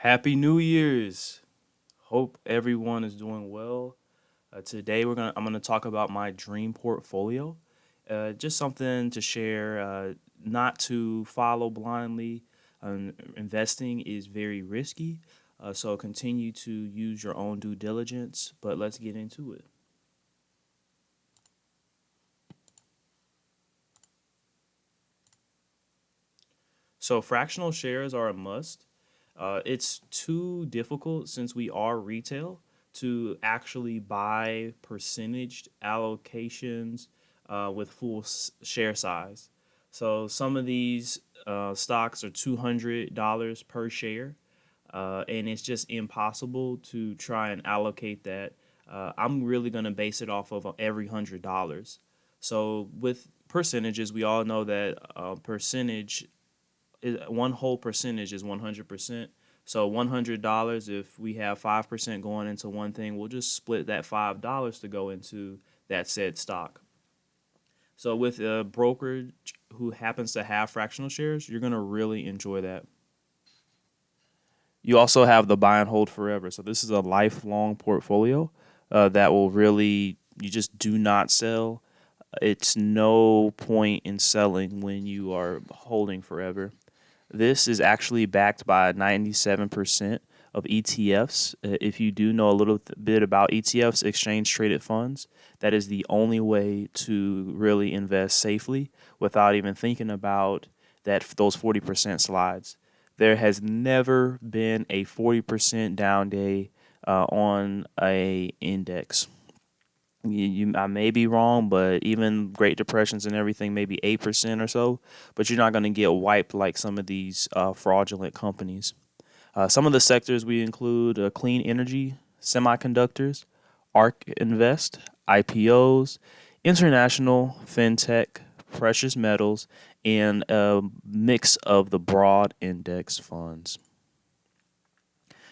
Happy New Year's. Hope everyone is doing well. Today I'm gonna talk about my dream portfolio. Just something to share, not to follow blindly. Investing is very risky, so continue to use your own due diligence. But let's get into it. So fractional shares are a must. It's too difficult since we are retail to actually buy percentage allocations with full share size. So some of these stocks are $200 per share, and it's just impossible to try and allocate that. I'm really going to base it off of every $100. So with percentages, we all know that one whole percentage is 100%. So $100, if we have 5% going into one thing, we'll just split that $5 to go into that said stock. So with a brokerage who happens to have fractional shares, you're gonna really enjoy that. You also have the buy and hold forever. So this is a lifelong portfolio that will really you just do not sell. It's no point in selling when you are holding forever. This is actually backed by 97% of ETFs. If you do know a little bit about ETFs, exchange traded funds, that is the only way to really invest safely without even thinking about those 40% slides. There has never been a 40% down day on a index. I may be wrong, but even Great Depressions and everything, maybe 8% or so. But you're not going to get wiped like some of these fraudulent companies. Some of the sectors we include clean energy, semiconductors, Ark Invest, IPOs, international, fintech, precious metals, and a mix of the broad index funds.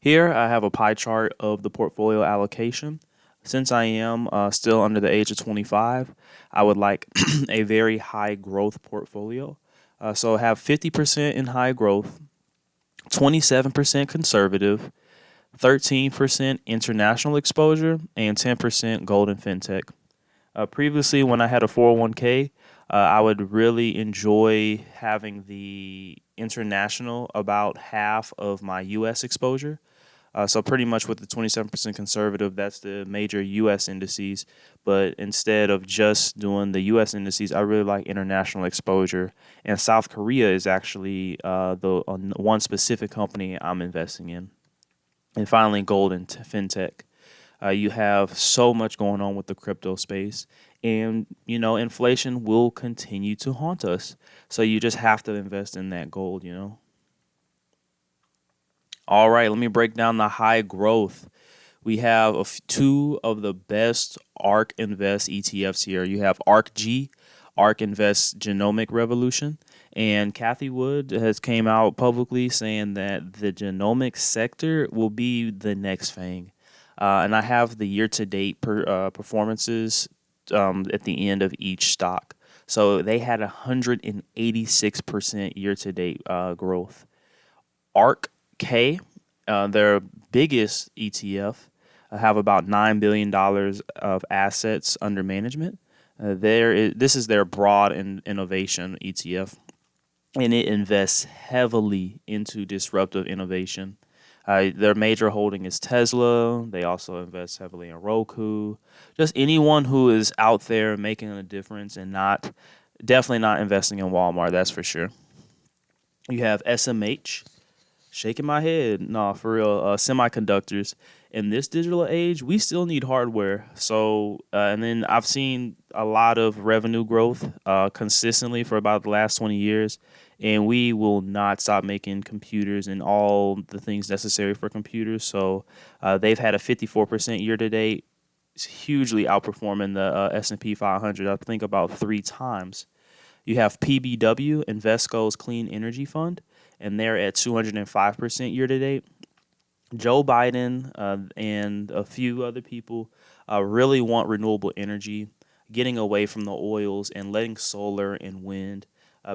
Here I have a pie chart of the portfolio allocation. Since I am still under the age of 25, I would like a very high growth portfolio. So have 50% in high growth, 27% conservative, 13% international exposure, and 10% gold and fintech. Previously, when I had a 401k, I would really enjoy having the international about half of my U.S. exposure. So pretty much with the 27% conservative, that's the major U.S. indices. But instead of just doing the U.S. indices, I really like international exposure. And South Korea is actually the one specific company I'm investing in. And finally, gold and fintech. You have so much going on with the crypto space. And, inflation will continue to haunt us. So you just have to invest in that gold. All right, let me break down the high growth. We have two of the best ARK Invest ETFs here. You have ARKG, ARK Invest Genomic Revolution, and Kathy Wood has came out publicly saying that the genomic sector will be the next thing. And I have the year-to-date performances at the end of each stock. So they had 186% year-to-date growth. ARKK, their biggest ETF, have about $9 billion of assets under management. This is their broad and innovation ETF, and it invests heavily into disruptive innovation. Their major holding is Tesla. They also invest heavily in Roku. Just anyone who is out there making a difference and definitely not investing in Walmart, that's for sure. You have SMH, shaking my head. No, for real. Semiconductors. In this digital age, we still need hardware. So, and then I've seen a lot of revenue growth consistently for about the last 20 years. And we will not stop making computers and all the things necessary for computers. So they've had a 54% year to date. It's hugely outperforming the S&P 500, I think about 3 times. You have PBW, Invesco's Clean Energy Fund, and they're at 205% year to date. Joe Biden and a few other people really want renewable energy, getting away from the oils and letting solar and wind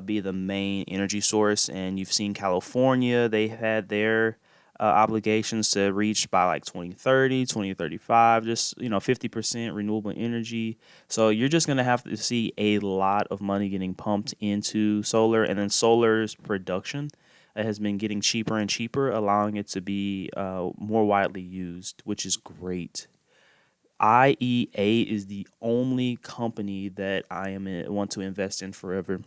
be the main energy source. And you've seen California, they had their obligations to reach by like 2030, 2035, just 50% renewable energy. So you're just going to have to see a lot of money getting pumped into solar, and then solar's production has been getting cheaper and cheaper, allowing it to be more widely used, which is great. IEA is the only company that want to invest in forever.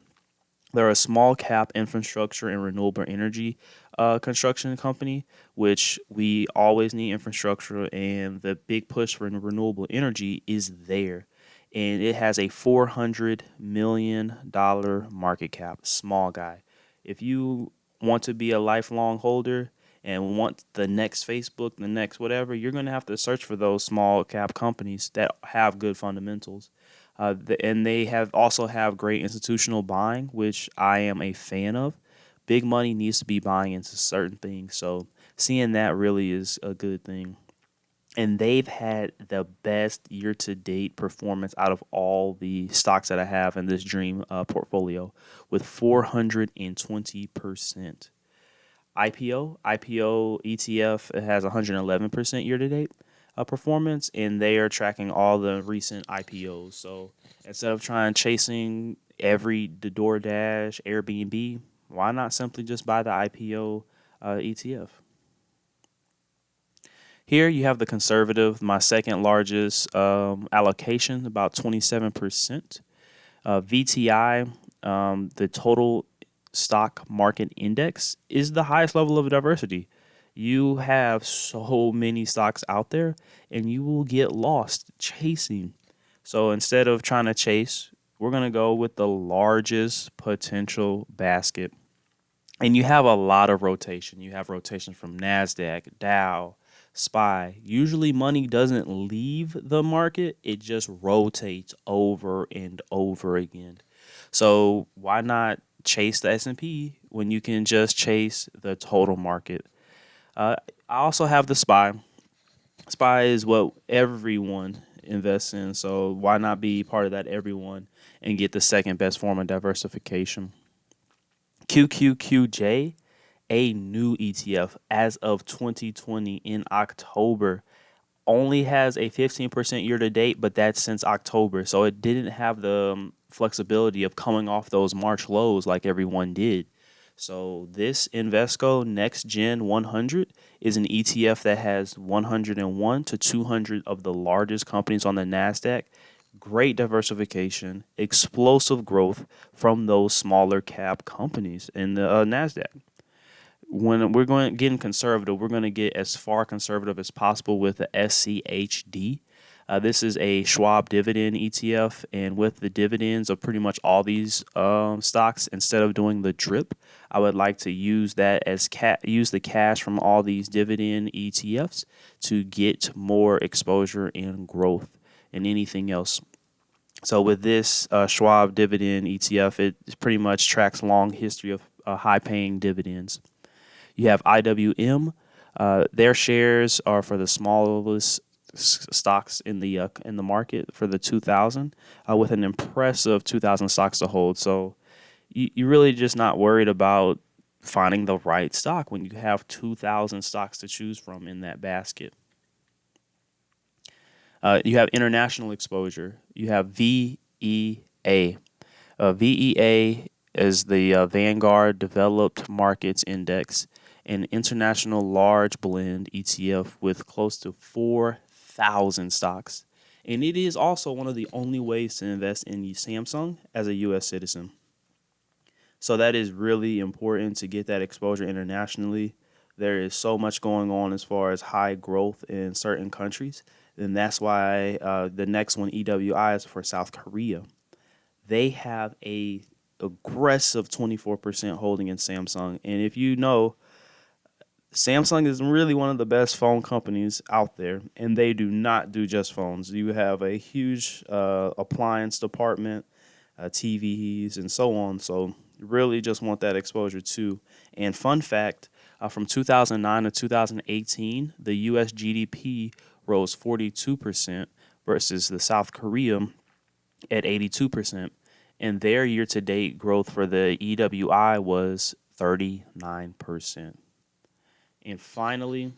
They're a small cap infrastructure and renewable energy construction company, which we always need infrastructure, and the big push for renewable energy is there. And it has a $400 million market cap, small guy. If you want to be a lifelong holder and want the next Facebook, the next whatever, you're going to have to search for those small cap companies that have good fundamentals. And they also have great institutional buying, which I am a fan of. Big money needs to be buying into certain things, so seeing that really is a good thing. And they've had the best year-to-date performance out of all the stocks that I have in this dream portfolio, with 420%. IPO ETF, it has 111% year-to-date performance, and they are tracking all the recent IPOs. So instead of chasing the DoorDash, Airbnb, why not simply just buy the IPO ETF? Here you have the conservative, my second largest allocation, about 27%. VTI, the total stock market index, is the highest level of diversity. You have so many stocks out there, and you will get lost chasing. So instead of trying to chase, we're going to go with the largest potential basket. And you have a lot of rotation. You have rotation from NASDAQ, Dow, SPY. Usually money doesn't leave the market. It just rotates over and over again. So why not chase the S&P when you can just chase the total market? I also have the SPY. SPY is what everyone invests in. So why not be part of that everyone and get the second best form of diversification? QQQJ, a new ETF as of 2020 in October, only has a 15% year to date, but that's since October. So it didn't have the flexibility of coming off those March lows like everyone did. So this Invesco Next Gen 100 is an ETF that has 101 to 200 of the largest companies on the NASDAQ. Great diversification, explosive growth from those smaller cap companies in the NASDAQ. When we're getting conservative, we're going to get as far conservative as possible with the SCHD. This is a Schwab dividend ETF, and with the dividends of pretty much all these stocks, instead of doing the drip, I would like to use that as use the cash from all these dividend ETFs to get more exposure and growth and anything else. So with this Schwab dividend ETF, it pretty much tracks long history of high-paying dividends. You have IWM. Their shares are for the smallest stocks in the market for the 2,000, with an impressive 2,000 stocks to hold. So you're really just not worried about finding the right stock when you have 2,000 stocks to choose from in that basket. You have international exposure. You have VEA. VEA is the Vanguard Developed Markets Index, an international large blend ETF with close to 4,000 stocks. And it is also one of the only ways to invest in Samsung as a U.S. citizen. So that is really important to get that exposure internationally. There is so much going on as far as high growth in certain countries. And that's why the next one, EWI, is for South Korea. They have a aggressive 24% holding in Samsung. And if you know, Samsung is really one of the best phone companies out there, and they do not do just phones. You have a huge appliance department, TVs, and so on. So you really just want that exposure too. And fun fact, from 2009 to 2018, the U.S. GDP rose 42% versus the South Korea at 82%. And their year-to-date growth for the EWI was 39%. And finally,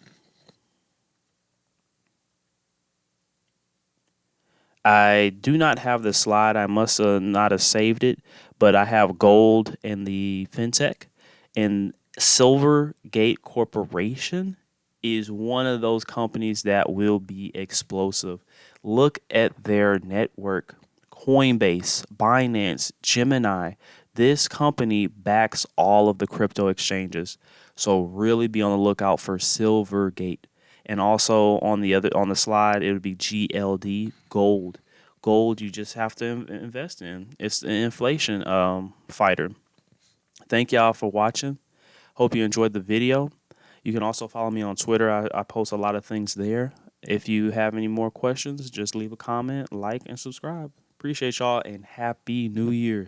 I do not have the slide. I must not have saved it, but I have gold in the fintech. And Silvergate Corporation is one of those companies that will be explosive. Look at their network: Coinbase, Binance, Gemini. This company backs all of the crypto exchanges. So really be on the lookout for Silvergate. And also on the slide, it would be GLD, gold. Gold you just have to invest in. It's an inflation fighter. Thank y'all for watching. Hope you enjoyed the video. You can also follow me on Twitter. I post a lot of things there. If you have any more questions, just leave a comment, like, and subscribe. Appreciate y'all, and Happy New Year.